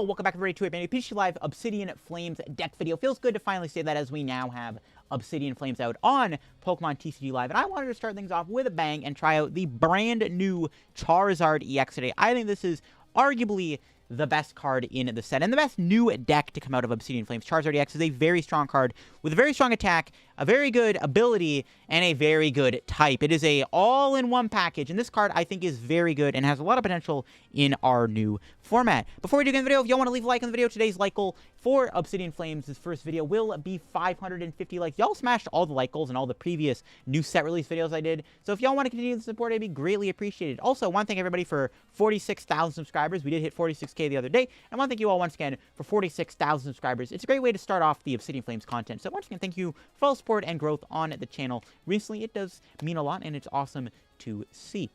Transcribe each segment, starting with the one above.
Yo, welcome back everybody to a brand new PTCGL Live Obsidian Flames deck video. Feels good to finally say that as we now have Obsidian Flames out on Pokemon TCG Live. And I wanted to start things off with a bang and try out the brand new Charizard EX today. I think this is arguably the best card in the set and the best new deck to come out of Obsidian Flames. Charizard EX is a very strong card with a very strong attack, a very good ability, and a very good type. It is a all-in-one package, and this card I think is very good and has a lot of potential in our new format. Before we do get in the video, if y'all want to leave a like on the video, today's like goal for Obsidian Flames' first video will be 550 likes. Y'all smashed all the like goals and all the previous new set release videos I did, so if y'all want to continue the support, it'd be greatly appreciated. Also, I want to thank everybody for 46,000 subscribers. We did hit 46K the other day, and I want to thank you all once again for 46,000 subscribers. It's a great way to start off the Obsidian Flames content. So once again, thank you for all the support and growth on the channel recently. It does mean a lot, and it's awesome to see.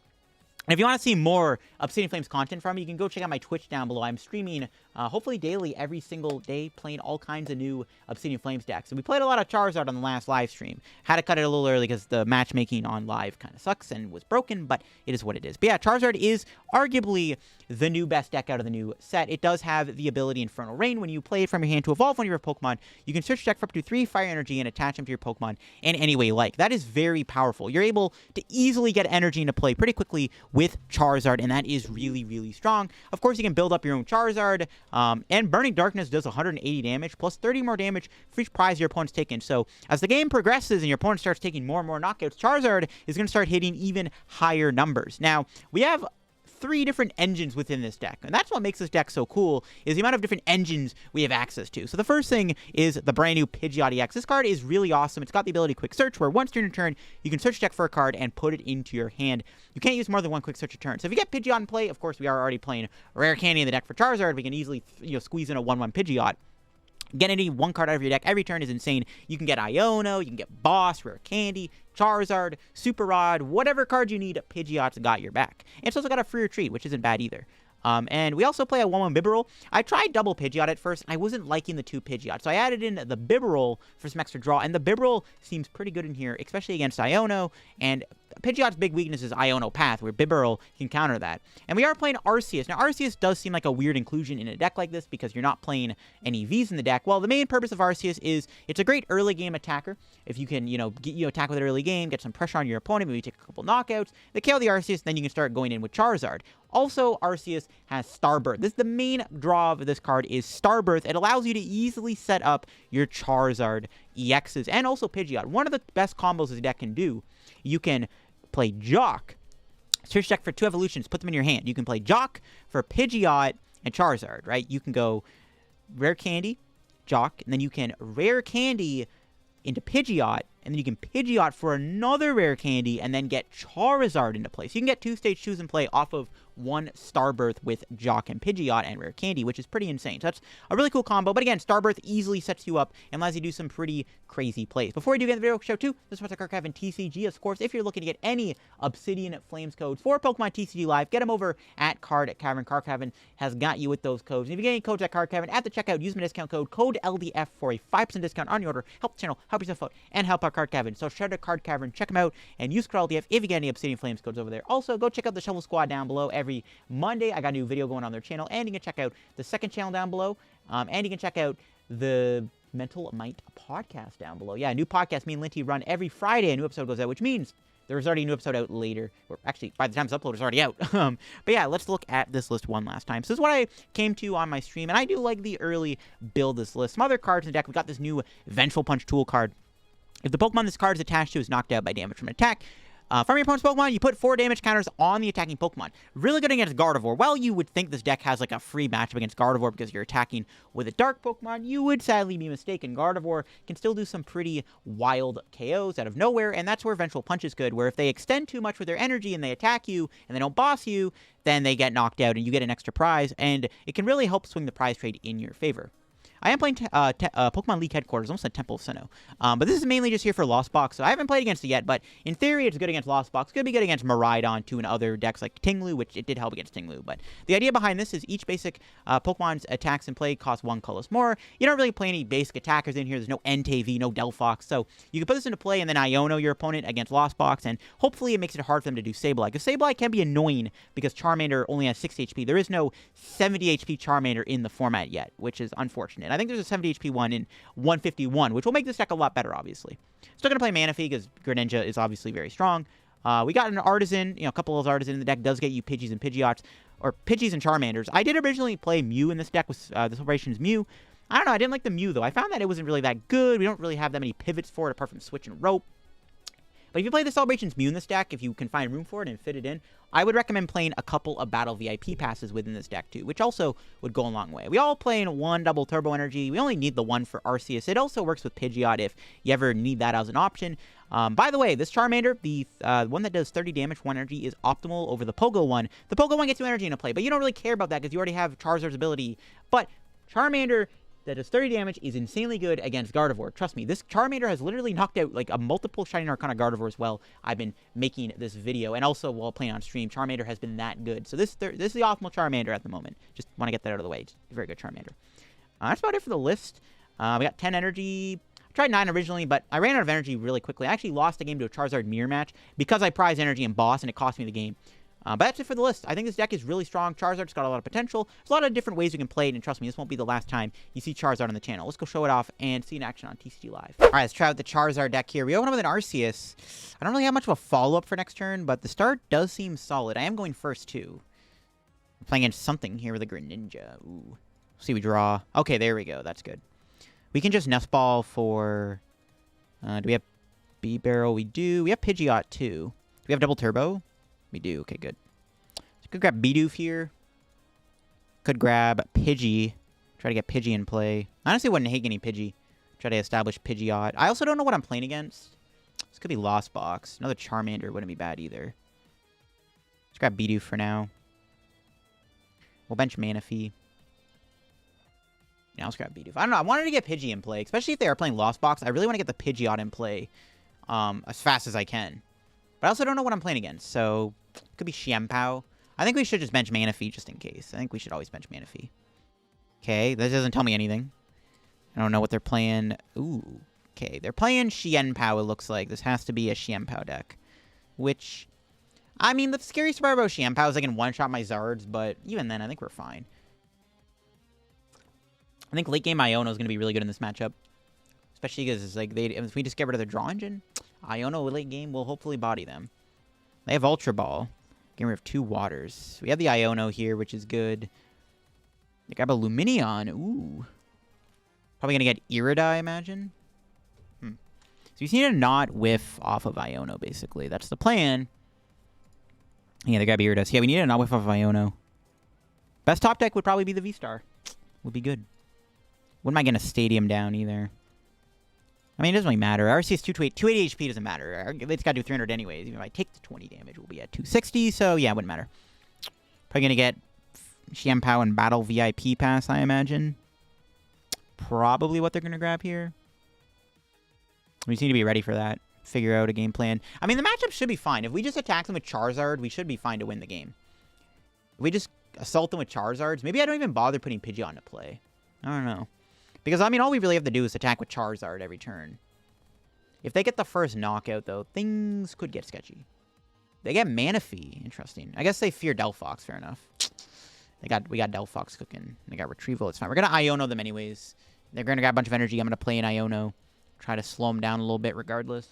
And if you want to see more Obsidian Flames content from me, you can go check out my Twitch down below. I'm streaming, hopefully daily, every single day, playing all kinds of new Obsidian Flames decks. And we played a lot of Charizard on the last live stream. Had to cut it a little early because the matchmaking on live kind of sucks and was broken, but it is what it is. But yeah, Charizard is arguably the new best deck out of the new set. It does have the ability Infernal Rain. When you play it from your hand to evolve one of your Pokemon, you can search deck for up to 3 Fire Energy and attach them to your Pokemon in any way you like. That is very powerful. You're able to easily get energy into play pretty quickly with Charizard, and that is really, really strong. Of course, you can build up your own Charizard, and Burning Darkness does 180 damage, plus 30 more damage for each prize your opponent's taken. So, as the game progresses and your opponent starts taking more and more knockouts, Charizard is going to start hitting even higher numbers. Now, we have 3 different engines within this deck, and that's what makes this deck so cool, is the amount of different engines we have access to. So the first thing is the brand new Pidgeot EX. This card is really awesome. It's got the ability Quick Search, where once during your turn, you can search deck for a card and put it into your hand. You can't use more than one Quick Search a turn. So if you get Pidgeot in play, of course we are already playing Rare Candy in the deck for Charizard, we can easily squeeze in a 1/1 Pidgeot. Getting one card out of your deck every turn is insane. You can get Iono, you can get Boss, Rare Candy, Charizard, Super Rod, whatever card you need, Pidgeot's got your back. And it's also got a free retreat, which isn't bad either. And we also play a 1/1 Bibarel. I tried double Pidgeot at first, and I wasn't liking the 2 Pidgeot. So I added in the Bibarel for some extra draw, and the Bibarel seems pretty good in here, especially against Iono, and Pidgeot's big weakness is Iono Path, where Bibarel can counter that. And we are playing Arceus. Now, Arceus does seem like a weird inclusion in a deck like this because you're not playing any Vs in the deck. Well, the main purpose of Arceus is it's a great early game attacker. If you can, attack with an early game, get some pressure on your opponent, maybe take a couple knockouts, they KO the Arceus, then you can start going in with Charizard. Also, Arceus has Starbirth. This is the main draw of this card is Starbirth. It allows you to easily set up your Charizard EXs and also Pidgeot. One of the best combos this deck can do, you can play Jacq, search deck for 2 evolutions, put them in your hand. You can play Jacq for Pidgeot and Charizard, right? You can go Rare Candy, Jacq, and then you can Rare Candy into Pidgeot, and then you can Pidgeot for another Rare Candy, and then get Charizard into play. So you can get 2 Stage 2s in play off of 1 Starbirth with Jacq and Pidgeot and Rare Candy, which is pretty insane. So that's a really cool combo. But again, Starbirth easily sets you up and allows you to do some pretty crazy plays. Before we do get into the video, show 2, this is what's our Card TCG. Of course, if you're looking to get any Obsidian Flames codes for Pokemon TCG Live, get them over at Card Cavern. Card Cavern has got you with those codes. And if you get any codes at Card Cavern at the checkout, use my discount code LDF for a 5% discount on your order. Help the channel, help yourself out, and help our Card Cavern. So shout out to Card Cavern, check them out, and use code LDF if you get any Obsidian Flames codes over there. Also, go check out the Shovel Squad down below every Monday. I got a new video going on their channel, and you can check out the second channel down below, and you can check out the Mental Might podcast down below. Yeah, a new podcast me and Linty run every Friday. A new episode goes out, which means there's already a new episode out later. Or actually, by the time it's uploaded, it's already out. But yeah, let's look at this list one last time. So this is what I came to on my stream, and I do like the early build this list. Some other cards in the deck. We got this new Vengeful Punch tool card. If the Pokemon this card is attached to is knocked out by damage from an attack, from your opponent's Pokemon, you put 4 damage counters on the attacking Pokemon. Really good against Gardevoir. Well, you would think this deck has like a free matchup against Gardevoir because you're attacking with a dark Pokemon. You would sadly be mistaken. Gardevoir can still do some pretty wild KOs out of nowhere, and that's where Vengeful Punch is good, where if they extend too much with their energy and they attack you and they don't boss you, then they get knocked out and you get an extra prize, and it can really help swing the prize trade in your favor. I am playing Pokemon League Headquarters, almost a Temple of Sinnoh. But this is mainly just here for Lost Box, so I haven't played against it yet, but in theory, it's good against Lost Box. It's going to be good against Miraidon, too, and other decks like Tinglu, which it did help against Tinglu. But the idea behind this is each basic Pokemon's attacks in play cost 1 colorless more. You don't really play any basic attackers in here. There's no Entei, no Delphox, so you can put this into play and then Iono your opponent against Lost Box, and hopefully it makes it hard for them to do Sableye. Because Sableye can be annoying because Charmander only has 60 HP. There is no 70 HP Charmander in the format yet, which is unfortunate. I think there's a 70 HP one in 151, which will make this deck a lot better, obviously. Still going to play Manaphy because Greninja is obviously very strong. We got an Artazon, a couple of Artazon in the deck does get you Pidgeys and Pidgeots, or Pidgeys and Charmanders. I did originally play Mew in this deck with the Celebrations Mew. I don't know, I didn't like the Mew, though. I found that it wasn't really that good. We don't really have that many pivots for it, apart from Switch and Rope. But if you play the Celebrations Mew in this deck, if you can find room for it and fit it in, I would recommend playing a couple of Battle VIP passes within this deck, too, which also would go a long way. We all play in 1 double Turbo Energy. We only need the 1 for Arceus. It also works with Pidgeot if you ever need that as an option. By the way, this Charmander, the one that does 30 damage, 1 energy, is optimal over the Pogo one. The Pogo one gets 2 energy into play, but you don't really care about that because you already have Charizard's ability. But Charmander that does 30 damage is insanely good against Gardevoir. Trust me, this Charmander has literally knocked out like a multiple Shining Arcana Gardevoir as well. I've been making this video, and also while playing on stream, Charmander has been that good. So this is the optimal Charmander at the moment. Just want to get that out of the way. Just a very good Charmander. That's about it for the list. We got 10 energy. I tried 9 originally, but I ran out of energy really quickly. I actually lost the game to a Charizard mirror match because I prized energy in boss, and it cost me the game. But that's it for the list. I think this deck is really strong. Charizard's got a lot of potential. There's a lot of different ways you can play it, and trust me, this won't be the last time you see Charizard on the channel. Let's go show it off and see in action on TCG Live. All right, let's try out the Charizard deck here. We open up with an Arceus. I don't really have much of a follow-up for next turn, but the start does seem solid. I am going first, too. I'm playing against something here with a Greninja. Ooh. See, we draw. Okay, there we go. That's good. We can just Nest Ball for... do we have Bibarel? We do. We have Pidgeot, too. Do we have Double Turbo? We do. Okay, good. So could grab Bidoof here. Could grab Pidgey. Try to get Pidgey in play. Honestly, wouldn't hate getting Pidgey. Try to establish Pidgeot. I also don't know what I'm playing against. This could be Lost Box. Another Charmander wouldn't be bad either. Let's grab Bidoof for now. We'll bench Manaphy. Yeah, let's grab Bidoof. I don't know. I wanted to get Pidgey in play, especially if they are playing Lost Box. I really want to get the Pidgeot in play as fast as I can. But I also don't know what I'm playing against, so it could be Chien-Pao. I think we should just bench Manaphy just in case. I think we should always bench Manaphy. Okay, this doesn't tell me anything. I don't know what they're playing. Ooh, okay. They're playing Chien-Pao, it looks like. This has to be a Chien-Pao deck. Which, I mean, the scariest part about Chien-Pao is I can one-shot my Zards, but even then, I think we're fine. I think late-game Iono is going to be really good in this matchup. Especially because like if we just get rid of the draw engine, Iono late game will hopefully body them. They have Ultra Ball. Getting rid of 2 waters. We have the Iono here, which is good. They grab a Lumineon. Ooh. Probably going to get Irida, I imagine. So you need to not whiff off of Iono, basically. That's the plan. Yeah, they grab Irida. So yeah, we need to not whiff off of Iono. Best top deck would probably be the VSTAR. Would be good. Wouldn't mind getting a Stadium down either. I mean, it doesn't really matter. Arceus 280 HP doesn't matter. It's got to do 300 anyways. Even if I take the 20 damage, we'll be at 260. So, yeah, it wouldn't matter. Probably going to get Chien-Pao and Battle VIP pass, I imagine. Probably what they're going to grab here. We just need to be ready for that. Figure out a game plan. I mean, the matchup should be fine. If we just attack them with Charizard, we should be fine to win the game. If we just assault them with Charizards, maybe I don't even bother putting Pidgeot into play. I don't know. Because, I mean, all we really have to do is attack with Charizard every turn. If they get the first knockout, though, things could get sketchy. They get Manaphy. Interesting. I guess they fear Delphox. Fair enough. We got Delphox cooking. They got Retrieval. It's fine. We're going to Iono them anyways. They're going to grab a bunch of energy. I'm going to play an Iono. Try to slow them down a little bit regardless.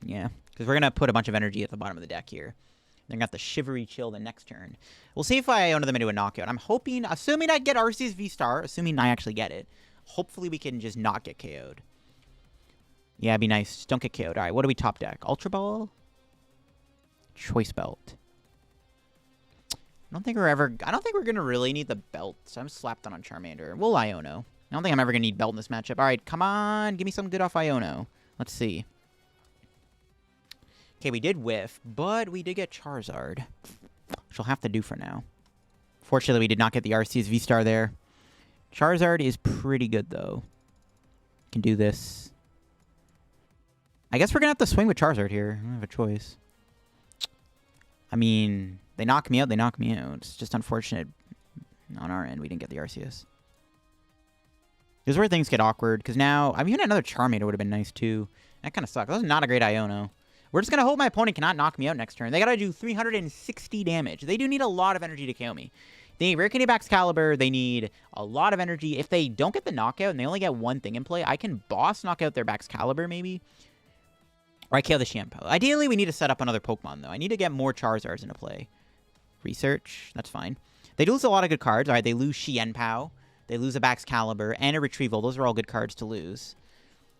Yeah. Because we're going to put a bunch of energy at the bottom of the deck here. They're going to have the Shivery Chill the next turn. We'll see if I Iono them into a knockout. I'm hoping, assuming I get Arceus VSTAR, assuming I actually get it, hopefully we can just not get KO'd. Yeah, it'd be nice. Just don't get KO'd. All right, what do we top deck? Ultra Ball? Choice Belt. I don't think we're going to really need the belt, so I'm slapped on Charmander. We'll Iono. I don't think I'm ever going to need belt in this matchup. All right, come on. Give me something good off Iono. Let's see. Okay, we did whiff, but we did get Charizard, which will have to do for now. Fortunately, we did not get the Arceus VSTAR there. Charizard is pretty good, though. Can do this. I guess we're going to have to swing with Charizard here. I don't have a choice. I mean, they knock me out. They knock me out. It's just unfortunate on our end. We didn't get the Arceus. This is where things get awkward. Because now, I mean, even another Charmander would have been nice, too. That kind of sucks. That was not a great Iono. We're just going to hope my opponent cannot knock me out next turn. They got to do 360 damage. They do need a lot of energy to KO me. They need Rare Candy Excalibur. They need a lot of energy. If they don't get the knockout and they only get one thing in play, I can boss knock out their Excalibur, maybe. Or I kill the Chien-Pao. Ideally, we need to set up another Pokemon, though. I need to get more Charizards into play. Research. That's fine. They do lose a lot of good cards. All right, they lose Chien-Pao. They lose a Excalibur and a Retrieval. Those are all good cards to lose.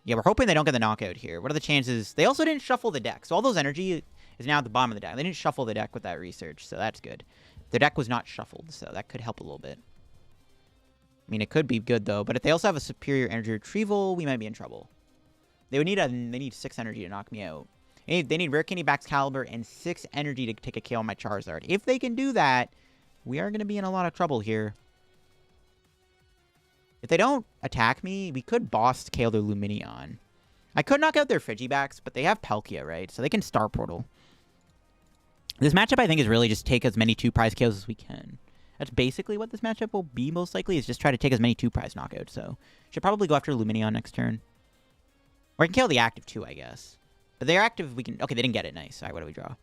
Yeah, we're hoping they don't get the knockout here. What are the chances? They also didn't shuffle the deck. So all those energy is now at the bottom of the deck. They didn't shuffle the deck with that research, so that's good. The deck was not shuffled, so that could help a little bit. I mean, it could be good, though. But if they also have a superior energy retrieval, we might be in trouble. They need 6 energy to knock me out. They need Rare Candy Excalibur and 6 energy to take a KO on my Charizard. If they can do that, we are going to be in a lot of trouble here. If they don't attack me, we could boss KO their Lumineon. I could knock out their Frigibacks, but they have Palkia, right? So they can Star Portal. This matchup, I think, is really just take as many 2-prize KOs as we can. That's basically what this matchup will be, most likely, is just try to take as many 2-prize knockouts. So should probably go after Lumineon next turn. Or I can kill the active, too, I guess. But they're active, we can... Okay, they didn't get it. Nice. All right, what do we draw?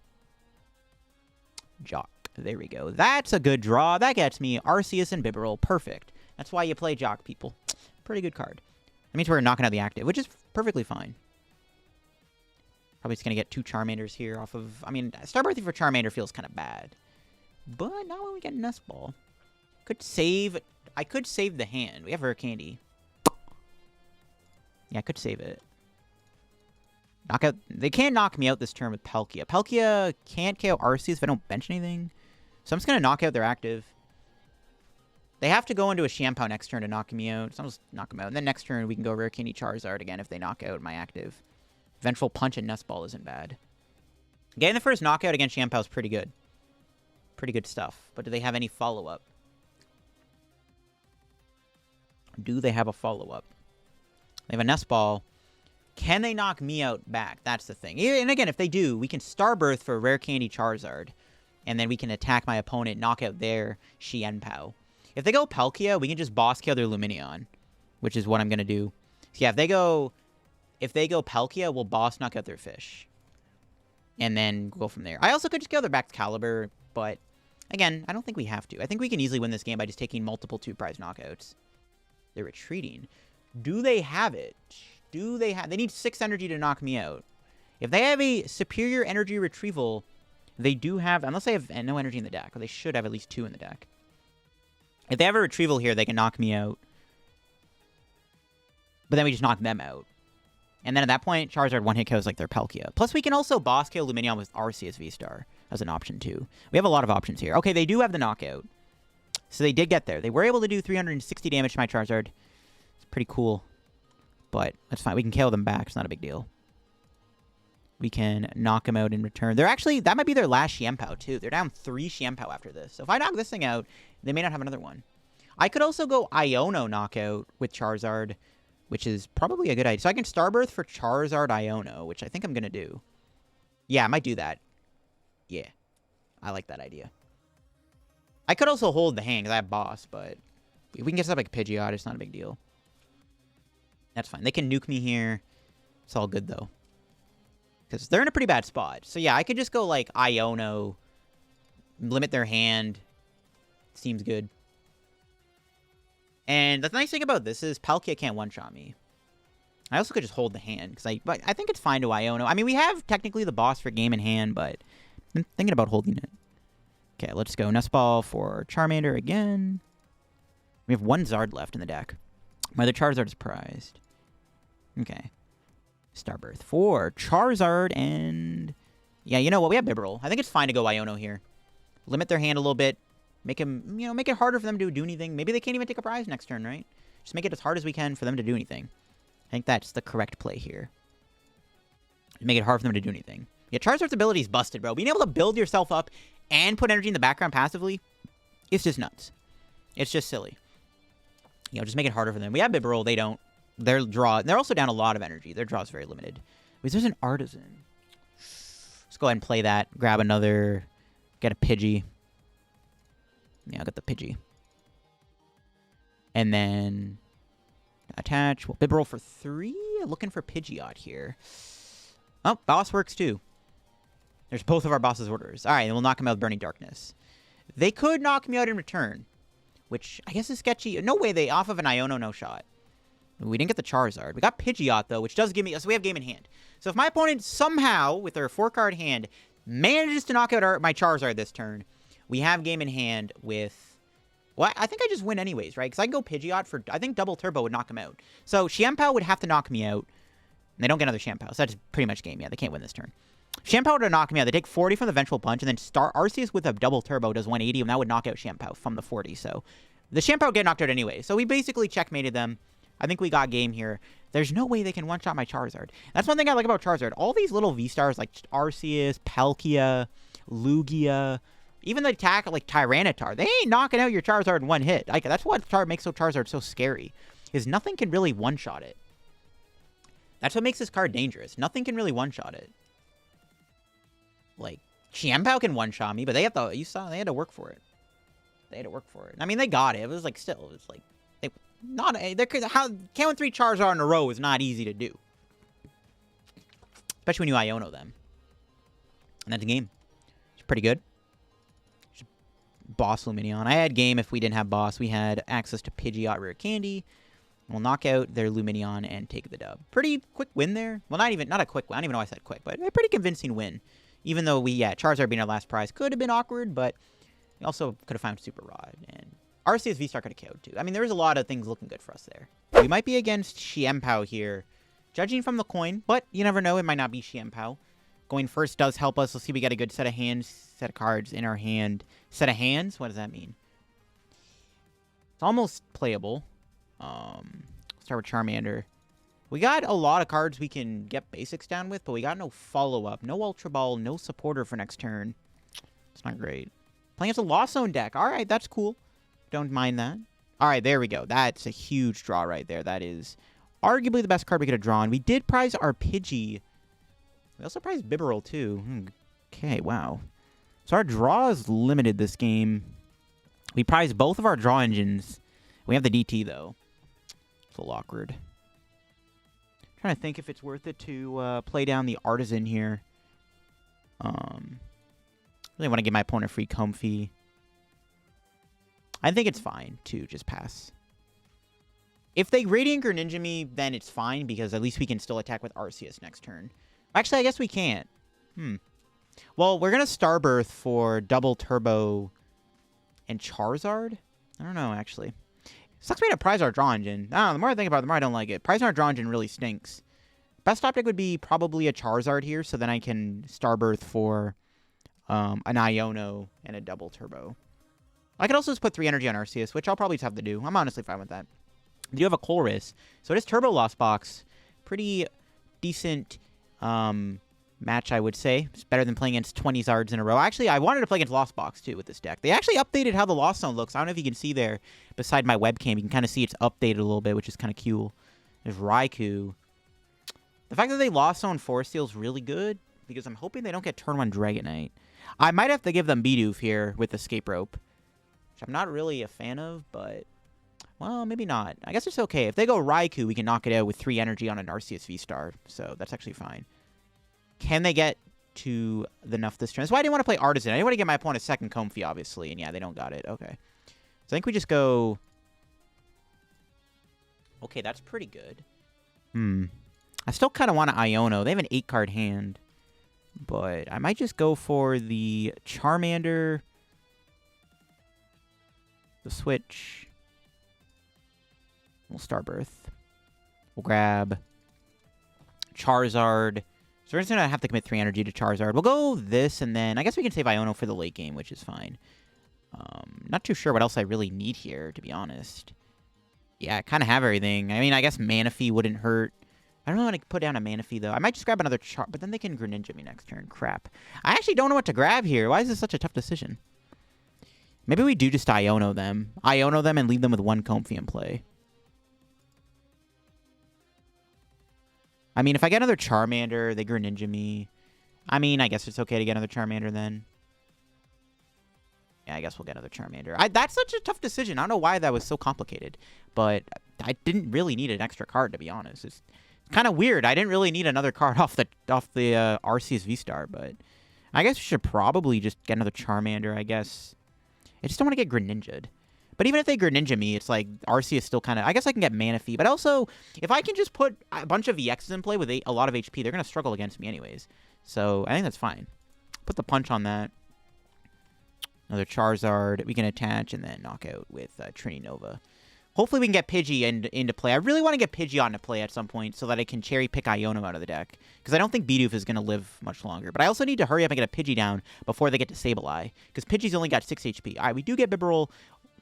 Jacq. There we go. That's a good draw. That gets me Arceus and Bibarel. Perfect. That's why you play Jacq, people. Pretty good card. That means we're knocking out the active, which is perfectly fine. Probably just going to get 2 Charmanders here off of... I mean, Starbirthing for Charmander feels kind of bad. But not when we get Nest Ball. Could save... I could save the hand. We have Rare Candy. Yeah, I could save it. Knockout. They can't knock me out this turn with Palkia. Palkia can't KO Arceus if I don't bench anything. So I'm just going to knock out their active. They have to go into a Chien-Pao next turn to knock me out. So I'll just knock them out. And then next turn, we can go Rare Candy Charizard again if they knock out my active. Vengeful Punch and Nest Ball isn't bad. Getting the first knockout against Chien-Pao is pretty good. Pretty good stuff. But do they have any follow-up? Do they have a follow-up? They have a Nest Ball. Can they knock me out back? That's the thing. And again, if they do, we can Starbirth for Rare Candy Charizard. And then we can attack my opponent, knock out their Chien-Pao. If they go Palkia, we can just boss kill their Lumineon, which is what I'm going to do. So yeah, if they go Palkia, we'll boss knock out their fish. And then go from there. I also could just go their Excalibur, but again, I don't think we have to. I think we can easily win this game by just taking multiple 2-prize knockouts. They're retreating. Do they have it? They need 6 energy to knock me out. If they have a superior energy retrieval, they do have, unless they have no energy in the deck, or they should have at least 2 in the deck. If they have a retrieval here, they can knock me out. But then we just knock them out. And then at that point, Charizard one-hit KOs like their Palkia. Plus, we can also boss kill Lumineon with Arceus VSTAR as an option, too. We have a lot of options here. Okay, they do have the knockout. So they did get there. They were able to do 360 damage to my Charizard. It's pretty cool. But that's fine. We can KO them back. It's not a big deal. We can knock them out in return. They're actually... That might be their last Chien-Pao, too. They're down 3 Chien-Pao after this. So if I knock this thing out, they may not have another one. I could also go Iono knockout with Charizard, which is probably a good idea. So I can Starbirth for Charizard Iono, which I think I'm going to do. Yeah, I might do that. Yeah. I like that idea. I could also hold the hand because I have Boss, but we can get stuff like Pidgeot. It's not a big deal. That's fine. They can nuke me here. It's all good, though. Because they're in a pretty bad spot. So, yeah, I could just go, like, Iono. Limit their hand. Seems good. And the nice thing about this is Palkia can't one-shot me. I also could just hold the hand. But I think it's fine to Iono. I mean, we have technically the boss for game in hand, but I'm thinking about holding it. Okay, let's go Nest Ball for Charmander again. We have 1 Zard left in the deck. My other Charizard is prized. Okay. Starbirth for Charizard and... Yeah, you know what? We have Bibarel. I think it's fine to go Iono here. Limit their hand a little bit. Make them, make it harder for them to do anything. Maybe they can't even take a prize next turn, right? Just make it as hard as we can for them to do anything. I think that's the correct play here. Make it hard for them to do anything. Yeah, Charizard's ability is busted, bro. Being able to build yourself up and put energy in the background passively, it's just nuts. It's just silly. You know, just make it harder for them. We have Bibarel. They don't. Their draw... They're also down a lot of energy. Their draw is very limited. Wait, there's an Artazon. Let's go ahead and play that. Grab another... Get a Pidgey. Yeah, I'll get the Pidgey. And then... Attach. Well, Bibarel for 3? Looking for Pidgeot here. Oh, boss works too. There's both of our boss's orders. Alright, then we'll knock him out with Burning Darkness. They could knock me out in return. Which, I guess is sketchy. No way, they off of an Iono no shot. We didn't get the Charizard. We got Pidgeot, though, which does give me... So we have game in hand. So if my opponent somehow, with their 4-card hand, manages to knock out my Charizard this turn, we have game in hand with... Well, I think I just win anyways, right? Because I can go Pidgeot for... I think Double Turbo would knock him out. So Chien-Pao would have to knock me out. And they don't get another Chien-Pao. So that's pretty much game. Yeah, they can't win this turn. Chien-Pao would knock me out. They take 40 from the Vengeful Punch, and then start Arceus with a Double Turbo does 180, and that would knock out Chien-Pao from the 40. So the Chien-Pao would get knocked out anyway. So we basically checkmated them. I think we got game here. There's no way they can one-shot my Charizard. That's one thing I like about Charizard. All these little V-Stars like Arceus, Palkia, Lugia, even the attack like Tyranitar, they ain't knocking out your Charizard in one hit. Like, that's what makes Charizard so scary, is nothing can really one-shot it. That's what makes this card dangerous. Nothing can really one-shot it. Like, Chien-Pao can one-shot me, but they have to, you saw, they had to work for it. They had to work for it. I mean, they got it. It was like, still, it was like, not a... How counting 3 Charizard in a row is not easy to do. Especially when you Iono them. And that's a game. It's pretty good. Boss Lumineon. I had game if we didn't have boss. We had access to Pidgeot Rare Candy. We'll knock out their Lumineon and take the dub. Pretty quick win there. Well, not a quick win. I don't even know why I said quick, but a pretty convincing win. Even though Charizard being our last prize could have been awkward, but we also could have found Super Rod. And Arceus VSTAR could have KO'd too. I mean, there was a lot of things looking good for us there. We might be against Chien-Pao here, judging from the coin, but you never know. It might not be Chien-Pao. Going first does help us. Let's see, we got a good set of hands, set of cards in our hand. Set of hands? What does that mean? It's almost playable. Start with Charmander. We got a lot of cards we can get basics down with, but we got no follow-up, no Ultra Ball, no supporter for next turn. It's not great. Playing as a Lost Zone deck. All right, that's cool. Don't mind that. All right, there we go. That's a huge draw right there. That is arguably the best card we could have drawn. We did prize our Pidgey. We also prized Bibarel, too. Okay, wow. So our draw is limited this game. We prized both of our draw engines. We have the DT, though. It's a little awkward. I'm trying to think if it's worth it to play down the Artazon here. Really want to give my opponent a free Comfy. I think it's fine to just pass. If they Radiant Greninja me, then it's fine, because at least we can still attack with Arceus next turn. Actually, I guess we can't. Well, we're going to Starbirth for Double Turbo and Charizard? I don't know, actually. Sucks we had to prize our draw engine. I don't know, the more I think about it, the more I don't like it. Prizing our draw engine really stinks. Best optic would be probably a Charizard here, so then I can Starbirth for an Iono and a Double Turbo. I could also just put 3 energy on Arceus, which I'll probably just have to do. I'm honestly fine with that. I do have a Colress, so it is Turbo Lost Box. Pretty decent match, I would say. It's better than playing against 20 Zards in a row. Actually, I wanted to play against Lost Box, too, with this deck. They actually updated how the Lost Zone looks. I don't know if you can see there beside my webcam. You can kind of see it's updated a little bit, which is kind of cool. There's Raikou. The fact that they Lost Zone Force Seal is really good, because I'm hoping they don't get turn 1 Dragonite. I might have to give them Bidoof here with Escape Rope, which I'm not really a fan of, but... Well, maybe not. I guess it's okay. If they go Raikou, we can knock it out with 3 energy on an Arceus V-Star, so that's actually fine. Can they get to the enough this turn? That's why I didn't want to play Artazon. I didn't want to get my opponent a second Comfy, obviously, and yeah, they don't got it. Okay. So I think we just go... Okay, that's pretty good. I still kind of want to Iono. They have an 8-card hand, but I might just go for the Charmander, the Switch... We'll Starbirth. We'll grab Charizard. So we're just going to have to commit 3 energy to Charizard. We'll go this, and then I guess we can save Iono for the late game, which is fine. Not too sure what else I really need here, to be honest. Yeah, I kind of have everything. I mean, I guess Manaphy wouldn't hurt. I don't know how to put down a Manaphy, though. I might just grab another but then they can Greninja me next turn. Crap. I actually don't know what to grab here. Why is this such a tough decision? Maybe we do just Iono them. Iono them and leave them with 1 Comfy in play. I mean, if I get another Charmander, they Greninja me. I mean, I guess it's okay to get another Charmander then. Yeah, I guess we'll get another Charmander. That's such a tough decision. I don't know why that was so complicated, but I didn't really need an extra card, to be honest. It's kind of weird. I didn't really need another card off the Arceus V Star, but I guess we should probably just get another Charmander, I guess. I just don't want to get Greninja'd. But even if they Greninja me, it's like Arceus still kind of... I guess I can get Manaphy. But also, if I can just put a bunch of EXs in play with a lot of HP, they're going to struggle against me anyways. So I think that's fine. Put the punch on that. Another Charizard we can attach and then knock out with Trini Nova. Hopefully we can get Pidgey into play. I really want to get Pidgeot into play at some point so that I can cherry-pick Iono out of the deck. Because I don't think Bidoof is going to live much longer. But I also need to hurry up and get a Pidgey down before they get to Sableye. Because Pidgey's only got 6 HP. All right, we do get Bibarel.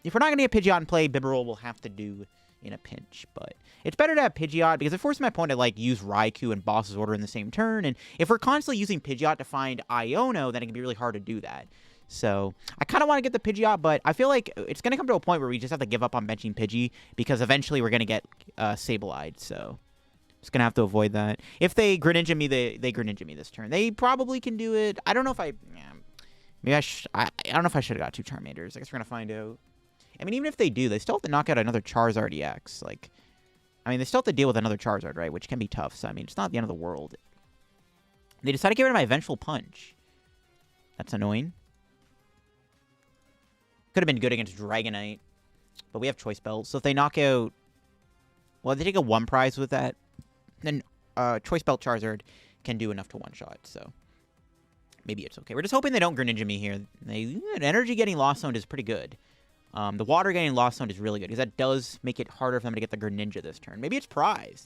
If we're not going to get Pidgeot in play, Bibarel will have to do in a pinch. But it's better to have Pidgeot because it forces my opponent to like use Raikou and Boss's Order in the same turn. And if we're constantly using Pidgeot to find Iono, then it can be really hard to do that. So I kind of want to get the Pidgeot, but I feel like it's going to come to a point where we just have to give up on benching Pidgey because eventually we're going to get Sableye. So just going to have to avoid that. If they Greninja me, they Greninja me this turn. They probably can do it. I don't know if I don't know if I should have got 2 Charmanders. I guess we're going to find out. I mean, even if they do, they still have to knock out another Charizard EX. Like, I mean, they still have to deal with another Charizard, right? Which can be tough. So, I mean, it's not the end of the world. They decided to get rid of my Vengeful Punch. That's annoying. Could have been good against Dragonite. But we have Choice Belt. So if they knock out... Well, if they take a 1 prize with that, then Choice Belt Charizard can do enough to one-shot. So maybe it's okay. We're just hoping they don't Greninja me here. Energy getting Lost Zone is pretty good. The water getting Lost Zone is really good. Because that does make it harder for them to get the Greninja this turn. Maybe it's prize.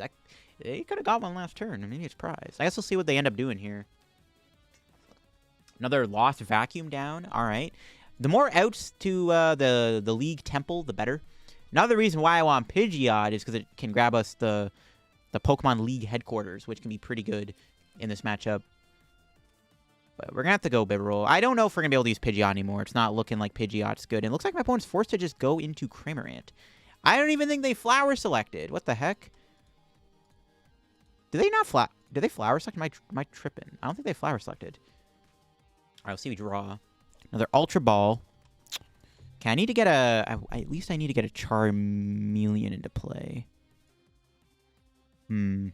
They could have got one last turn. Maybe it's prize. I guess we'll see what they end up doing here. Another Lost Vacuum down. All right. The more outs to the League Temple, the better. Another reason why I want Pidgeot is because it can grab us the Pokemon League headquarters, which can be pretty good in this matchup. But we're going to have to go Bibarel. I don't know if we're going to be able to use Pidgeot anymore. It's not looking like Pidgeot's good. And it looks like my opponent's forced to just go into Cramorant. I don't even think they flower selected. What the heck? Did they not Did they flower select? Am I tripping? I don't think they flower selected. All right, let's see. We draw. Another Ultra Ball. Okay, I need to get at least I need to get a Charmeleon into play. Grab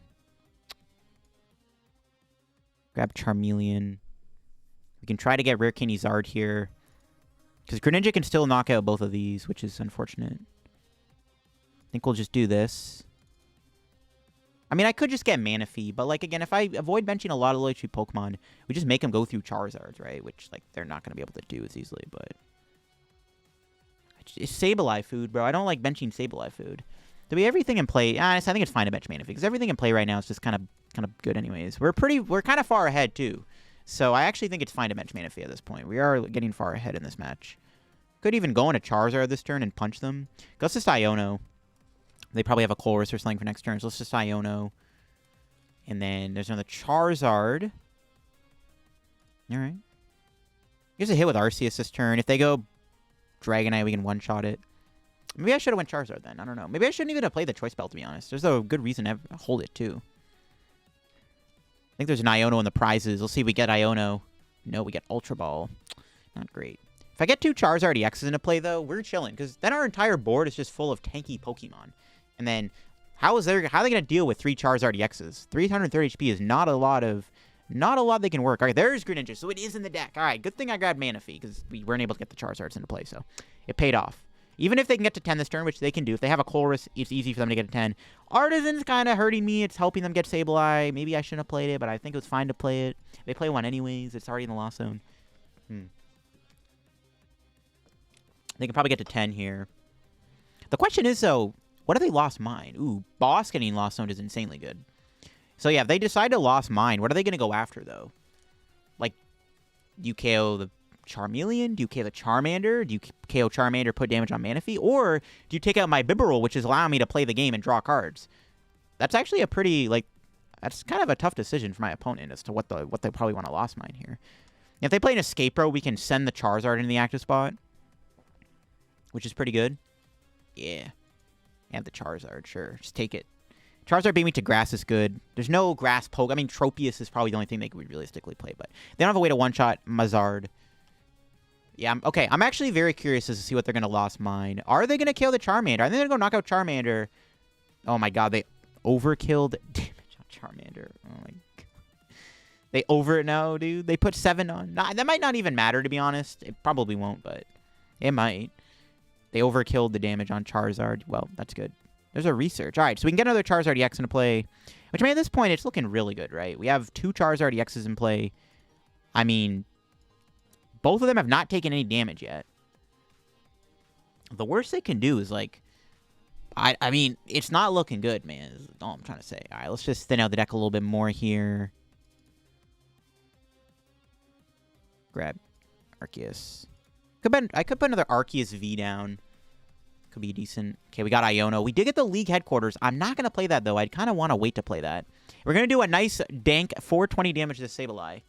Charmeleon. We can try to get Rare Candy Zard here. Because Greninja can still knock out both of these, which is unfortunate. I think we'll just do this. I mean, I could just get Manaphy, but, like, again, if I avoid benching a lot of low HP Pokemon, we just make them go through Charizards, right? Which, like, they're not going to be able to do as easily, but... It's Sableye food, bro. I don't like benching Sableye food. Do we have everything in play? Honestly, I think it's fine to bench Manaphy, because everything in play right now is just kind of good anyways. We're kind of far ahead, too. So I actually think it's fine to bench Manaphy at this point. We are getting far ahead in this match. Could even go into Charizard this turn and punch them. Let's just Iono. They probably have a Colress or something for next turn, so let's just Iono. And then there's another Charizard. Alright. Here's a hit with Arceus this turn. If they go Dragonite, we can one-shot it. Maybe I should have went Charizard then. I don't know. Maybe I shouldn't even have played the Choice Belt, to be honest. There's a good reason to hold it, too. I think there's an Iono in the prizes. Let's see if we get Iono. No, we get Ultra Ball. Not great. If I get 2 Charizard EXs into play, though, we're chilling. Because then our entire board is just full of tanky Pokemon. And then, how are they going to deal with 3 Charizard EXs? 330 HP is not a lot they can work. All right, there's Greninja, so it is in the deck. All right, good thing I grabbed Manaphy, because we weren't able to get the Charizards into play, so it paid off. Even if they can get to 10 this turn, which they can do. If they have a Colress, it's easy for them to get to 10. Artazan's kind of hurting me. It's helping them get Sableye. Maybe I shouldn't have played it, but I think it was fine to play it. They play one anyways. It's already in the Lost Zone. They can probably get to 10 here. The question is, though, what if they lost mine? Ooh, Boss getting Lost Zone is insanely good. So, yeah, if they decide to lost mine, what are they going to go after, though? Like, do you KO the Charmeleon? Do you KO the Charmander? Do you KO Charmander, put damage on Manaphy? Or do you take out my Bibarel, which is allowing me to play the game and draw cards? That's actually a pretty, like, that's kind of a tough decision for my opponent as to what they probably want to lost mine here. If they play an Escape Rope, we can send the Charizard into the active spot, which is pretty good. Yeah. And the Charizard, sure. Just take it. Charizard beat me to Grass is good. There's no Grass Poke. I mean, Tropius is probably the only thing they could realistically play, but they don't have a way to one-shot Mazard. Yeah, okay. I'm actually very curious as to see what they're going to Lost Mine. Are they going to kill the Charmander? Are they going to go knock out Charmander? Oh my god, they overkilled damage on Charmander. Oh my god. They no, dude. They put 7 on. Nah, that might not even matter, to be honest. It probably won't, but it might. They overkilled the damage on Charizard. Well, that's good. There's a research. All right, so we can get another Charizard EX into play, which, I mean, at this point, it's looking really good, right? We have 2 Charizard EXs in play. I mean, both of them have not taken any damage yet. The worst they can do is, like, I mean, it's not looking good, man, is all I'm trying to say. All right, let's just thin out the deck a little bit more here. Grab Arceus. I could put another Arceus V down. Could be decent. Okay, we got Iono. We did get the League Headquarters. I'm not going to play that, though. I'd kind of want to wait to play that. We're going to do a nice, dank 420 damage to Sableye.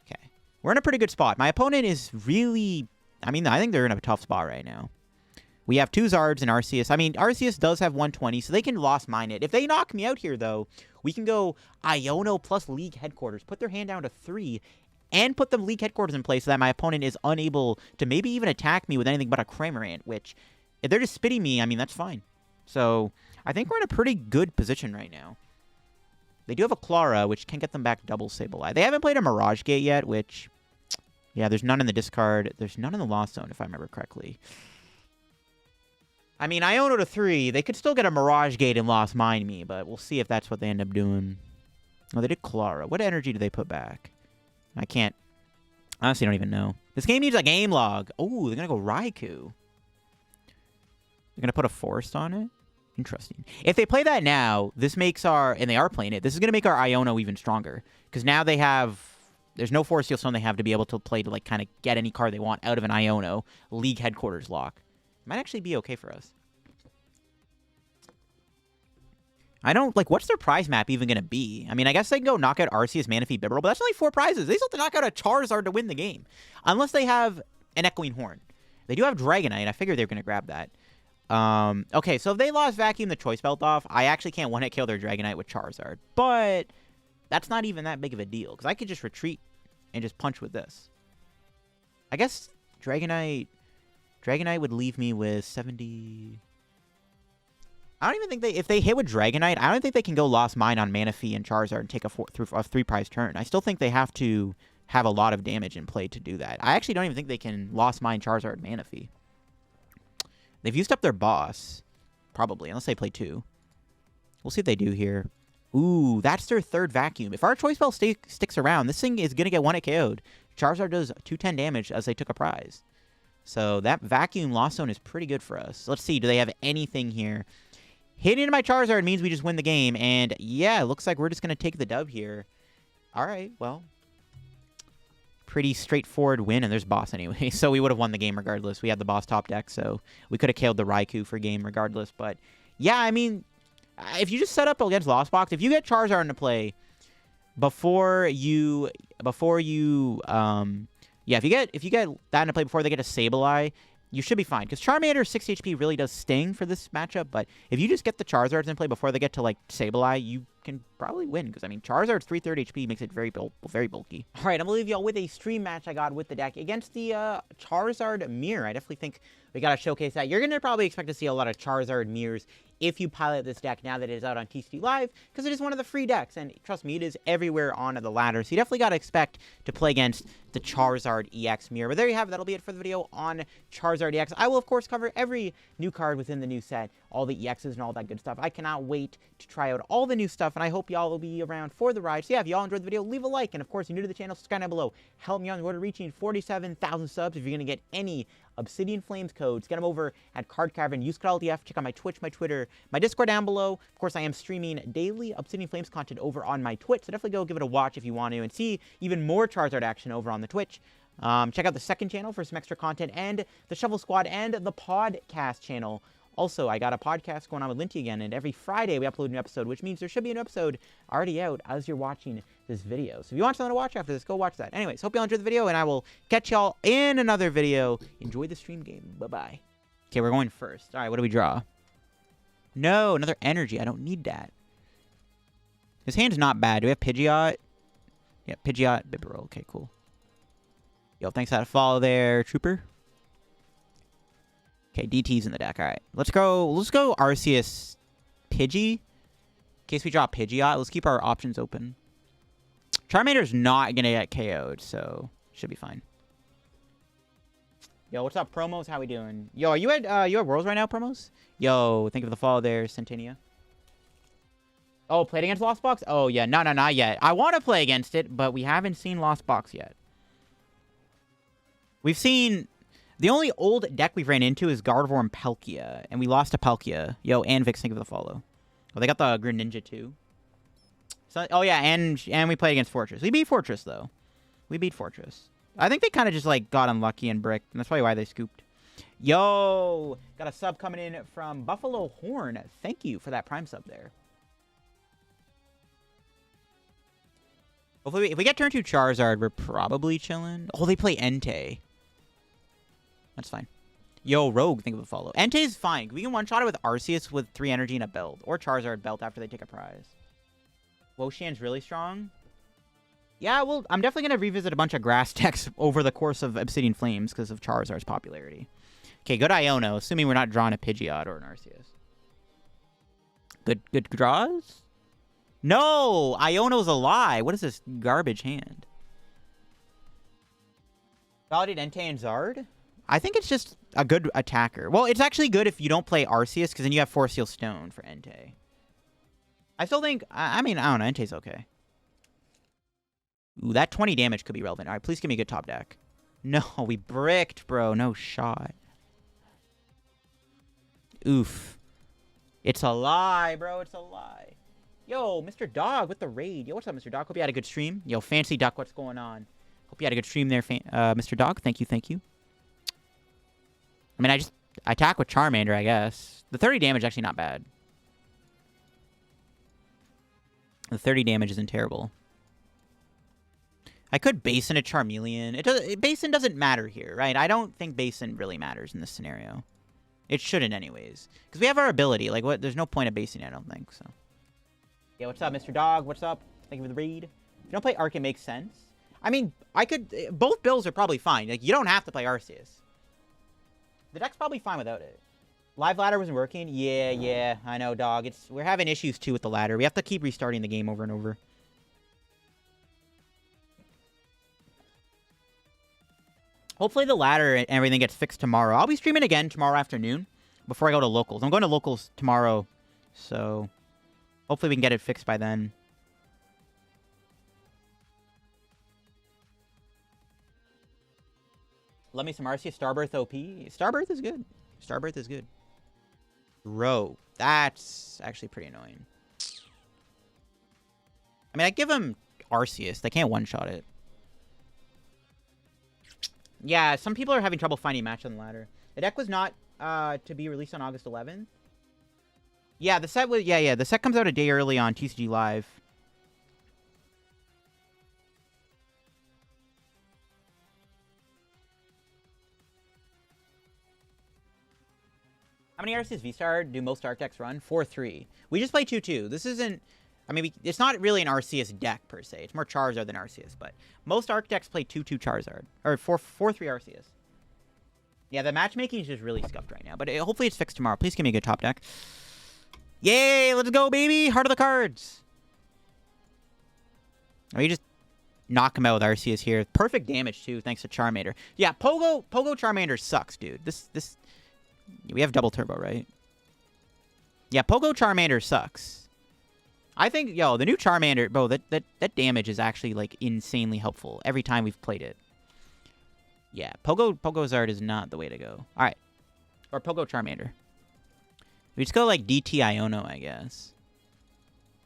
Okay. We're in a pretty good spot. My opponent is really... I mean, I think they're in a tough spot right now. We have 2 Zards and Arceus. I mean, Arceus does have 120, so they can Lost Mine it. If they knock me out here, though, we can go Iono plus League Headquarters. Put their hand down to 3, and put the League Headquarters in place so that my opponent is unable to maybe even attack me with anything but a Cramorant, which... if they're just spitting me, I mean, that's fine. So, I think we're in a pretty good position right now. They do have a Clara, which can get them back double Sableye. They haven't played a Mirage Gate yet, which... yeah, there's none in the discard. There's none in the Lost Zone, if I remember correctly. I mean, Iono to 3. They could still get a Mirage Gate and Lost Mine me, but we'll see if that's what they end up doing. Oh, they did Clara. What energy do they put back? I can't... honestly, don't even know. This game needs a game log. Oh, they're going to go Raikou. They're going to put a Forest on it? Interesting. If they play that now, this makes our... and they are playing it. This is going to make our Iono even stronger. Because now they have... there's no Forest Seal Stone they have to be able to play to, like, kind of get any card they want out of an Iono League Headquarters lock. Might actually be okay for us. I don't... like, what's their prize map even going to be? I mean, I guess they can go knock out Arceus, Manaphy, Bibarel, but that's only 4 prizes. They still have to knock out a Charizard to win the game. Unless they have an Echoing Horn. They do have Dragonite. I figured they were going to grab that. Okay, so if they lost Vacuum the Choice Belt off, I actually can't one-hit kill their Dragonite with Charizard. But that's not even that big of a deal, because I could just retreat and just punch with this. I guess Dragonite would leave me with 70... I don't even think if they hit with Dragonite, I don't think they can go Lost Mine on Manaphy and Charizard and take a 3-prize turn. I still think they have to have a lot of damage in play to do that. I actually don't even think they can Lost Mine Charizard Manaphy. They've used up their boss, probably, unless they play 2. We'll see what they do here. Ooh, that's their 3rd Vacuum. If our Choice Belt sticks around, this thing is going to get 1-hit KO'd. Charizard does 210 damage as they took a prize. So that Vacuum Lost Zone is pretty good for us. Let's see, do they have anything here? Hitting into my Charizard means we just win the game, and yeah, it looks like we're just going to take the dub here. All right, well, pretty straightforward win, and there's boss anyway, so we would have won the game regardless. We had the boss top deck, so we could have killed the Raikou for game regardless, but yeah, I mean, if you just set up against Lost Box, if you get Charizard into play before you if you get that into play before they get a Sableye, you should be fine, because Charmander 6 HP really does sting for this matchup, but if you just get the Charizards in play before they get to, like, Sableye, you can probably win, because, I mean, Charizard's 330 HP makes it very bulky. All right, I'm going to leave y'all with a stream match I got with the deck against the Charizard Mirror. I definitely think we got to showcase that. You're going to probably expect to see a lot of Charizard Mirrors if you pilot this deck now that it is out on TCG Live, because it is one of the free decks, and trust me, it is everywhere on the ladder, so you definitely got to expect to play against the Charizard EX Mirror. But there you have it. That'll be it for the video on Charizard EX. I will, of course, cover every new card within the new set, all the EXs and all that good stuff. I cannot wait to try out all the new stuff, and I hope y'all will be around for the ride. So yeah, if y'all enjoyed the video, leave a like, and of course, if you're new to the channel, subscribe down below. Help me on the road to reaching 47,000 subs. If you're going to get any Obsidian Flames codes, get them over at Card Cavern. Use code LDF. Check out my Twitch, my Twitter, my Discord down below. Of course, I am streaming daily Obsidian Flames content over on my Twitch, so definitely go give it a watch if you want to, and see even more Charizard action over on the Twitch. Check out the second channel for some extra content, and the Shovel Squad, and the podcast channel. Also, I got a podcast going on with Linty again, and every Friday we upload a new episode, which means there should be an episode already out as you're watching this video. So if you want something to watch after this, go watch that. Anyways, hope y'all enjoyed the video, and I will catch y'all in another video. Enjoy the stream game. Bye-bye. Okay, we're going first. All right, what do we draw? No, another energy. I don't need that. His hand's not bad. Do we have Pidgeot? Yeah, Pidgeot, Bibarel. Okay, cool. Yo, thanks for that follow there, Trooper. Okay, DT's in the deck. All right, let's go Arceus Pidgey. In case we draw Pidgeot, let's keep our options open. Charmander's not gonna get KO'd, so should be fine. Yo, what's up, promos? How we doing? Yo, are you at Worlds right now, promos? Yo, thank you for the follow there, Centennia. Oh, played against Lost Box? Oh yeah, no, not yet. I want to play against it, but we haven't seen Lost Box yet. We've seen the only old deck we've ran into is Gardevoir and Palkia, and we lost to Palkia. Yo, and Vix, thank you for the follow. Oh, they got the Greninja too. So, oh yeah, and we played against Fortress. We beat Fortress though. We beat Fortress. I think they kind of just like got unlucky and bricked, and that's probably why they scooped. Yo, got a sub coming in from Buffalo Horn. Thank you for that Prime sub there. Hopefully, if we get turn 2 Charizard, we're probably chilling. Oh, they play Entei. That's fine. Yo, Rogue, think of a follow. Entei's fine. We can one-shot it with Arceus with 3 energy and a belt. Or Charizard belt after they take a prize. Woshan's really strong. Yeah, well, I'm definitely going to revisit a bunch of grass decks over the course of Obsidian Flames because of Charizard's popularity. Okay, good Iono, assuming we're not drawing a Pidgeot or an Arceus. Good draws? No! Iono's a lie. What is this garbage hand? Validate Entei and Zard? I think it's just a good attacker. Well, it's actually good if you don't play Arceus, because then you have Force Seal Stone for Entei. I still think... I mean, I don't know. Entei's okay. Ooh, that 20 damage could be relevant. All right, please give me a good top deck. No, we bricked, bro. No shot. Oof. It's a lie, bro. It's a lie. Yo, Mr. Dog with the raid. Yo, what's up, Mr. Dog? Hope you had a good stream. Yo, Fancy Duck, what's going on? Hope you had a good stream there, Mr. Dog. Thank you, thank you. I mean, I attack with Charmander, I guess. The 30 damage is actually not bad. The 30 damage isn't terrible. I could Basin a Charmeleon. Basin doesn't matter here, right? I don't think Basin really matters in this scenario. It shouldn't anyways. Because we have our ability. Like, what? There's no point of Basing, I don't think, so. Yeah, what's up, Mr. Dog? What's up? Thank you for the read. If you don't play Arc, it makes sense. I mean, I could... Both builds are probably fine. Like, you don't have to play Arceus. The deck's probably fine without it. Live ladder wasn't working? Yeah, I know, dog. We're having issues, too, with the ladder. We have to keep restarting the game over and over. Hopefully the ladder and everything gets fixed tomorrow. I'll be streaming again tomorrow afternoon before I go to locals. I'm going to locals tomorrow, so hopefully we can get it fixed by then. Let me some Arceus Starbirth OP. Starbirth is good. Starbirth is good. Bro, that's actually pretty annoying. I mean, I give him Arceus. They can't one-shot it. Yeah, some people are having trouble finding a match on the ladder. The deck was not to be released on August 11th. Yeah, the set was... Yeah, the set comes out a day early on TCG Live. How many Arceus VSTAR do most Arc decks run? 4-3. We just play 2-2. This isn't... I mean, it's not really an Arceus deck, per se. It's more Charizard than Arceus, but most Arc decks play 2-2 Charizard. Or 4-3 Arceus. Yeah, the matchmaking is just really scuffed right now, but hopefully it's fixed tomorrow. Please give me a good top deck. Yay! Let's go, baby! Heart of the cards! Or you just knock him out with Arceus here. Perfect damage, too, thanks to Charmander. Yeah, Pogo Charmander sucks, dude. This... We have double turbo, right? Yeah, Pogo Charmander sucks. I think, yo, the new Charmander, bro, that damage is actually, like, insanely helpful every time we've played it. Yeah, Pogozard is not the way to go. All right. Or Pogo Charmander. We just go, like, DT Iono, I guess.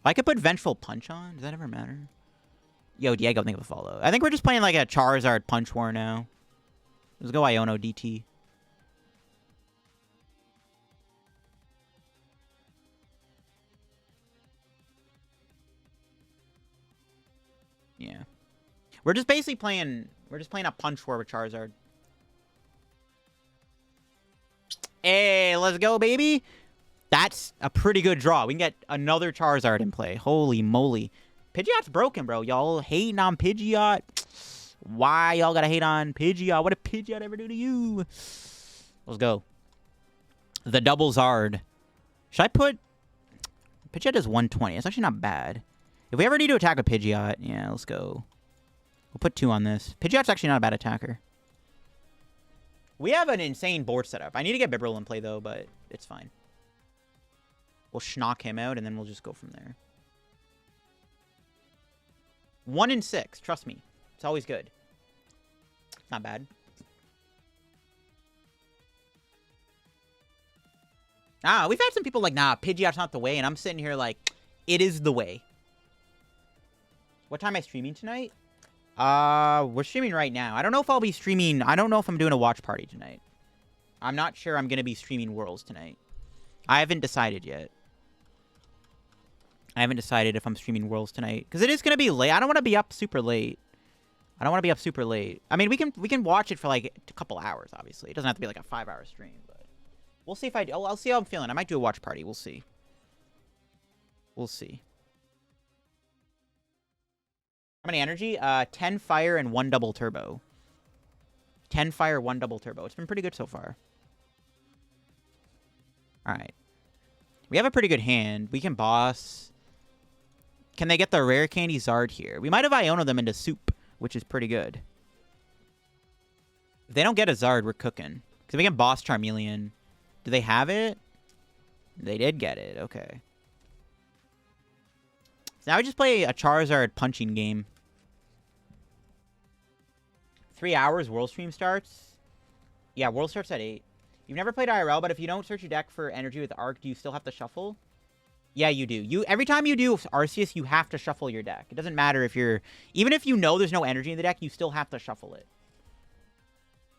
If I could put Vengeful Punch on, does that ever matter? Yo, Diego, think of a follow. I think we're just playing, like, a Charizard Punch War now. Let's go Iono DT. Yeah. We're just basically playing... We're just playing a Punch War with Charizard. Hey, let's go, baby! That's a pretty good draw. We can get another Charizard in play. Holy moly. Pidgeot's broken, bro. Y'all hating on Pidgeot. Why y'all gotta hate on Pidgeot? What did Pidgeot ever do to you? Let's go. The double Zard. Should I put... Pidgeot is 120. It's actually not bad. If we ever need to attack a Pidgeot, yeah, let's go. We'll put 2 on this. Pidgeot's actually not a bad attacker. We have an insane board setup. I need to get Bibarel in play, though, but it's fine. We'll schnock him out, and then we'll just go from there. 1 in 6. Trust me. It's always good. Not bad. We've had some people like, nah, Pidgeot's not the way, and I'm sitting here like, it is the way. What time am I streaming tonight? We're streaming right now. I don't know if I'll be streaming. I don't know if I'm doing a watch party tonight. I'm not sure I'm going to be streaming Worlds tonight. I haven't decided yet. I haven't decided if I'm streaming Worlds tonight. Because it is going to be late. I don't want to be up super late. I mean, we can watch it for like a couple hours, obviously. It doesn't have to be like a 5-hour stream, but we'll see if I do. I'll see how I'm feeling. I might do a watch party. We'll see. We'll see. How many energy? 10 fire and 1 double turbo. 10 fire, 1 double turbo. It's been pretty good so far. Alright. We have a pretty good hand. We can boss. Can they get the Rare Candy Zard here? We might have Iono them into soup, which is pretty good. If they don't get a Zard, we're cooking. Because we can boss Charmeleon. Do they have it? They did get it. Okay. So now we just play a Charizard punching game. 3 hours, World Stream starts. Yeah, World starts at 8. You've never played IRL, but if you don't search your deck for energy with Arc, do you still have to shuffle? Yeah, you do. Every time you do Arceus, you have to shuffle your deck. It doesn't matter if you're... Even if you know there's no energy in the deck, you still have to shuffle it.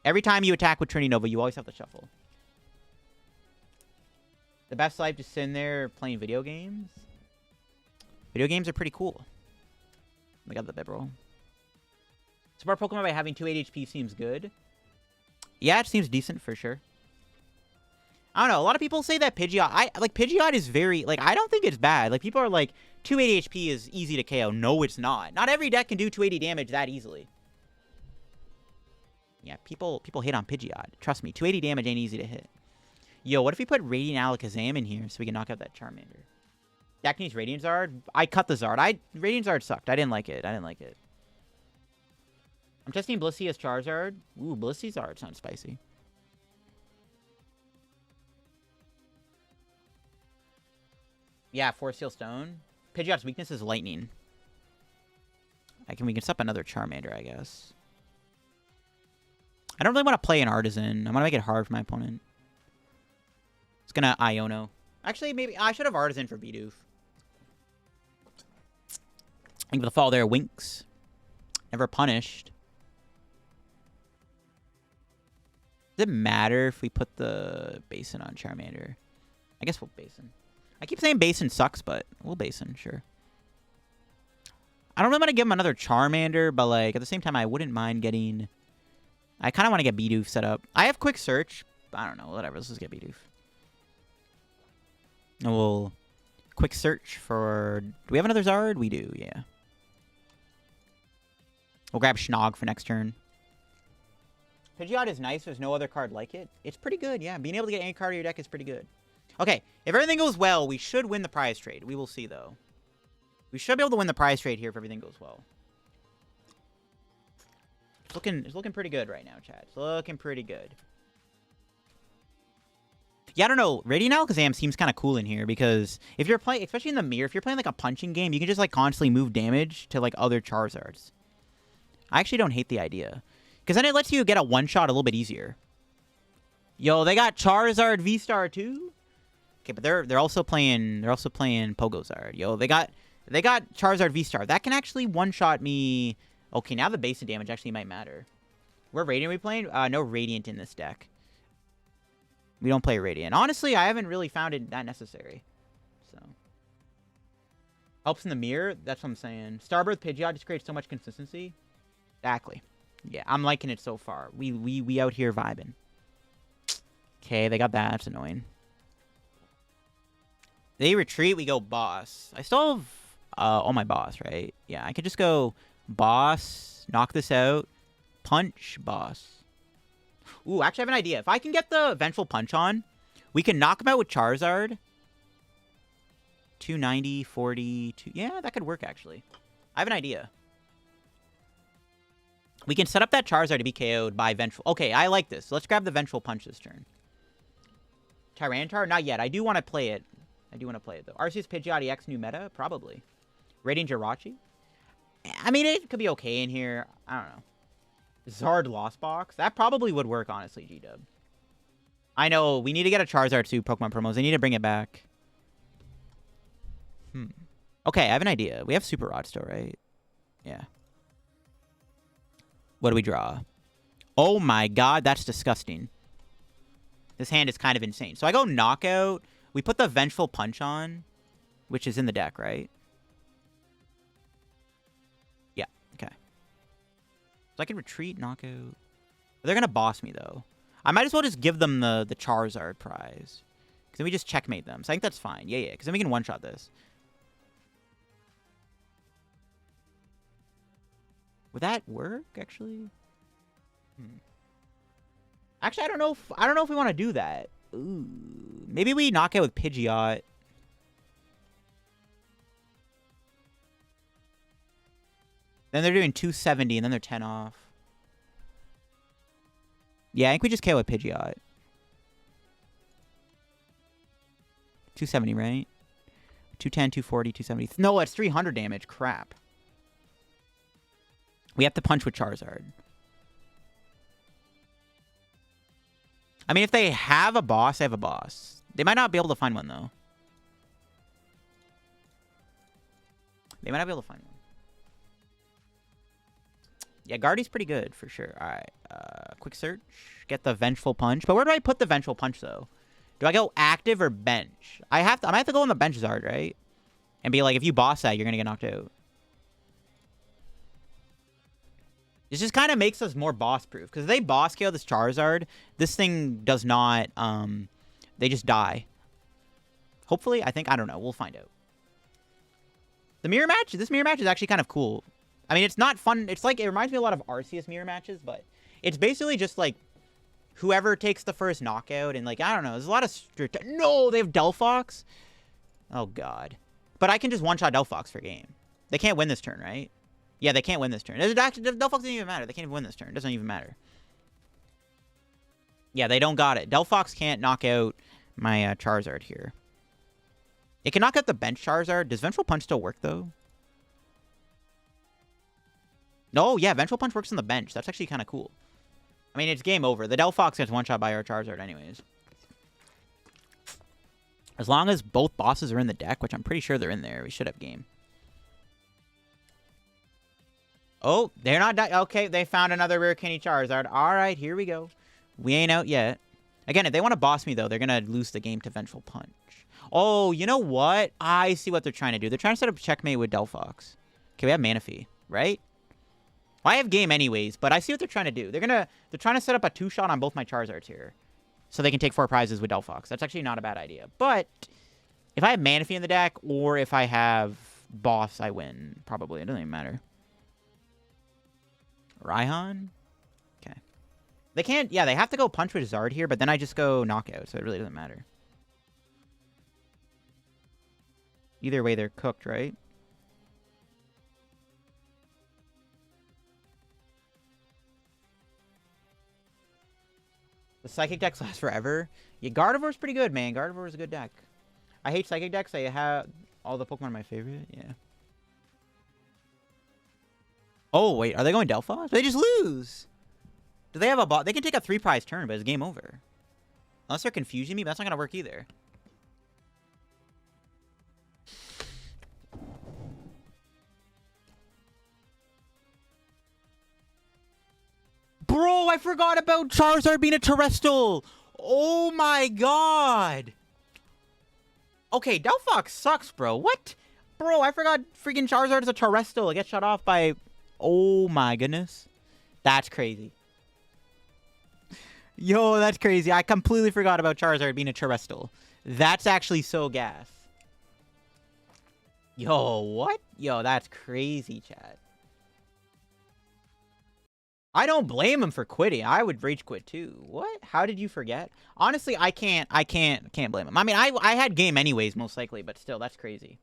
Every time you attack with Trinity Nova, you always have to shuffle. The best life just sitting there playing video games. Video games are pretty cool. We got the Bibarel. Support Pokemon by having 280 HP seems good. Yeah, it seems decent for sure. I don't know. A lot of people say that Pidgeot... Pidgeot is very... I don't think it's bad. People are like, 280 HP is easy to KO. No, it's not. Not every deck can do 280 damage that easily. Yeah, people hate on Pidgeot. Trust me, 280 damage ain't easy to hit. Yo, what if we put Radiant Alakazam in here so we can knock out that Charmander? Deck needs Radiant Zard. I cut the Zard. Radiant Zard sucked. I didn't like it. I'm testing Blissey as Charizard. Ooh, Blissey Zard sounds spicy. Yeah, Force Seal Stone. Pidgeot's weakness is Lightning. We can set up another Charmander, I guess. I don't really want to play an Artazan. I'm going to make it hard for my opponent. It's going to Iono. Actually, maybe I should have Artazan for Bidoof. I think the fall there, Winks. Never punished. Does it matter if we put the Basin on Charmander? I guess we'll Basin. I keep saying Basin sucks, but we'll Basin, sure. I don't know if I'm going to give him another Charmander, but at the same time, I wouldn't mind getting... I kind of want to get Bidoof set up. I have Quick Search. I don't know, whatever. Let's just get Bidoof. And we'll Quick Search for... Do we have another Zard? We do, yeah. We'll grab Schnog for next turn. Pidgeot is nice. There's no other card like it. It's pretty good, yeah. Being able to get any card of your deck is pretty good. Okay, if everything goes well, we should win the prize trade. We will see, though. We should be able to win the prize trade here if everything goes well. It's looking pretty good right now, chat. It's looking pretty good. Yeah, I don't know. Radiant Alakazam seems kind of cool in here because if you're playing, especially in the mirror, if you're playing a punching game, you can just constantly move damage to other Charizards. I actually don't hate the idea because then it lets you get a one-shot a little bit easier. Yo, they got Charizard VSTAR too. Okay, but they're also playing Pogozard. Yo, they got Charizard VSTAR. That can actually one-shot me. Okay, now the basic damage actually might matter. What Radiant are we playing? No Radiant in this deck. We don't play Radiant. Honestly, I haven't really found it that necessary. So helps in the mirror. That's what I'm saying. Starbirth Pidgeot just creates so much consistency. Exactly. Yeah, I'm liking it so far. We out here vibing. Okay, they got that. That's annoying. They retreat, we go boss. I still have all my boss, right? Yeah, I could just go boss, knock this out, punch, boss. Ooh, actually I have an idea. If I can get the Vengeful Punch on, we can knock him out with Charizard. 290, 40, yeah, that could work actually. I have an idea. We can set up that Charizard to be KO'd by Vengeful. Okay, I like this. Let's grab the Vengeful Punch this turn. Tyranitar? Not yet. I do want to play it. I do want to play it, though. Arceus Pidgeot EX new meta? Probably. Radiant Jirachi? I mean, it could be okay in here. I don't know. Zard Lost Box? That probably would work, honestly, G-Dub. I know. We need to get a Charizard too, Pokemon promos. They need to bring it back. Okay, I have an idea. We have Super Rod still, right? Yeah. What do we draw? Oh my god, that's disgusting. This hand is kind of insane. So I go Knockout. We put the Vengeful Punch on, which is in the deck, right? Yeah, okay. So I can retreat, Knockout. They're going to boss me, though. I might as well just give them the Charizard prize. Because then we just checkmate them. So I think that's fine. Yeah, because then we can one-shot this. Would that work, actually? Actually, I don't know if we want to do that. Ooh. Maybe we knock out with Pidgeot. Then they're doing 270, and then they're 10 off. Yeah, I think we just KO with Pidgeot. 270, right? 210, 240, 270. No, it's 300 damage. Crap. We have to punch with Charizard. I mean, if they have a boss, they have a boss. They might not be able to find one, though. They might not be able to find one. Yeah, Guardy's pretty good, for sure. All right. Quick search. Get the Vengeful Punch. But where do I put the Vengeful Punch, though? Do I go active or bench? I might have to go on the bench Zard, right? And be like, if you boss that, you're going to get knocked out. This just kind of makes us more boss-proof. Because if they boss KO this Charizard, this thing does not, they just die. Hopefully, I don't know. We'll find out. The mirror match, this mirror match is actually kind of cool. I mean, it's not fun. It's like, it reminds me a lot of Arceus mirror matches, but it's basically just like, whoever takes the first knockout, and like, I don't know, there's a lot of strict. No, they have Delphox? Oh, God. But I can just one-shot Delphox for game. They can't win this turn, right? Yeah, they can't win this turn. Delphox doesn't even matter. They can't even win this turn. It doesn't even matter. Yeah, they don't got it. Delphox can't knock out my Charizard here. It can knock out the bench Charizard. Does Vengeful Punch still work, though? No, yeah, Vengeful Punch works on the bench. That's actually kind of cool. I mean, it's game over. The Delphox gets one-shot by our Charizard anyways. As long as both bosses are in the deck, which I'm pretty sure they're in there, we should have game. Oh, they're not... Okay, they found another Rare Candy Charizard. All right, here we go. We ain't out yet. Again, if they want to boss me, though, they're going to lose the game to Vengeful Punch. Oh, you know what? I see what they're trying to do. They're trying to set up Checkmate with Delphox. Okay, we have Manaphy, right? Well, I have game anyways, but I see what they're trying to do. They're trying to set up a two-shot on both my Charizards here. So they can take 4 prizes with Delphox. That's actually not a bad idea. But if I have Manaphy in the deck, or if I have Boss, I win. Probably. It doesn't even matter. Raihan? Okay. They can't... Yeah, they have to go punch with Zard here, but then I just go knockout, so it really doesn't matter. Either way, they're cooked, right? The Psychic decks last forever. Yeah, Gardevoir's pretty good, man. Gardevoir's a good deck. I hate Psychic decks. I have all the Pokemon my favorite. Yeah. Oh, wait. Are they going Delphox? They just lose. Do they have a bot? They can take a 3-prize turn, but it's game over. Unless they're confusing me, but that's not going to work either. Bro, I forgot about Charizard being a Terastal. Oh my god. Okay, Delphox sucks, bro. What? Bro, I forgot freaking Charizard is a Terastal. It gets shut off by... Oh my goodness. That's crazy. Yo, that's crazy. I completely forgot about Charizard being a Terastal. That's actually so gas. Yo, what? Yo, that's crazy, chat. I don't blame him for quitting. I would rage quit too. What? How did you forget? Honestly, I can't blame him. I mean, I had game anyways, most likely, but still, that's crazy.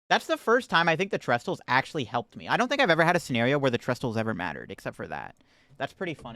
That's the first time I think the Terastals actually helped me. I don't think I've ever had a scenario where the Terastals ever mattered, except for that. That's pretty funny.